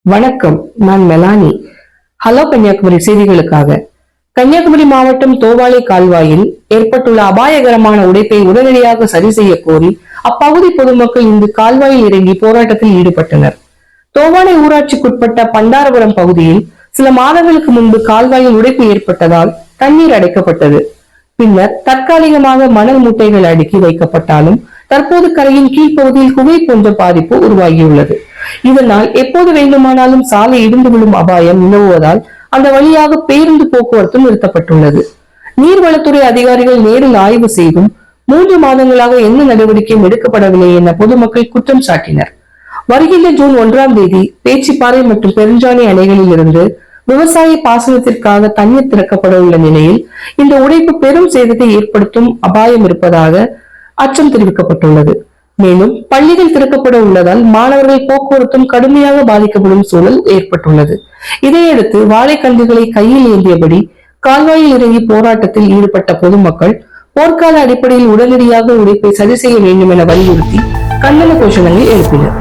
வணக்கம், நான் Melanie. Hello Kanyakumari செய்திகளுக்காக. கன்னியாகுமரி மாவட்டம் தோவாளை கால்வாயில் ஏற்பட்டுள்ள அபாயகரமான உடைப்பை உடனடியாக சரி செய்ய கோரி அப்பகுதி பொதுமக்கள் இன்று கால்வாயில் இறங்கி போராட்டத்தில் ஈடுபட்டனர். தோவாளை ஊராட்சிக்குட்பட்ட பண்டாரபுரம் பகுதியில் சில மாதங்களுக்கு முன்பு கால்வாயில் உடைப்பு ஏற்பட்டதால் தண்ணீர் அடைக்கப்பட்டது. பின்னர் தற்காலிகமாக மணல் மூட்டைகள் அடுக்கி வைக்கப்பட்டாலும் தற்போது கரையின் கீழ்ப்பகுதியில் குகை போன்ற பாதிப்பு உருவாகியுள்ளது. இதனால் எப்போது வேண்டுமானாலும் சாலை இடிந்து விழும் அபாயம் நிலவுவதால் அந்த வழியாக பேருந்து போக்குவரத்து நிறுத்தப்பட்டுள்ளது. நீர்வளத்துறை அதிகாரிகள் நேரில் ஆய்வு செய்தும் 3 மாதங்களாக எந்த நடவடிக்கையும் எடுக்கப்படவில்லை என பொதுமக்கள் குற்றம் சாட்டினர். வருகின்ற ஜூன் 1ஆம் தேதி பேச்சிப்பாறை மற்றும் பெருஞ்சாணி அணைகளில் இருந்து விவசாய பாசனத்திற்காக தண்ணீர் திறக்கப்பட உள்ள நிலையில் இந்த உடைப்பு பெரும் சேதத்தை ஏற்படுத்தும் அபாயம் இருப்பதாக அச்சம் தெரிவிக்கப்பட்டுள்ளது. மேலும் பள்ளிகள் திறக்கப்பட உள்ளதால் மாணவர்கள் போக்குவரத்தும் கடுமையாக பாதிக்கப்படும் சூழல் ஏற்பட்டுள்ளது. இதையடுத்து வாழைக்கன்றுகளை கையில் ஏந்தியபடி கால்வாயில் இறங்கி போராட்டத்தில் ஈடுபட்ட பொதுமக்கள் போர்க்கால அடிப்படையில் உடனடியாக உடைப்பை சரி செய்ய வேண்டும் என வலியுறுத்தி கண்டன கோஷங்களை எழுப்பினர்.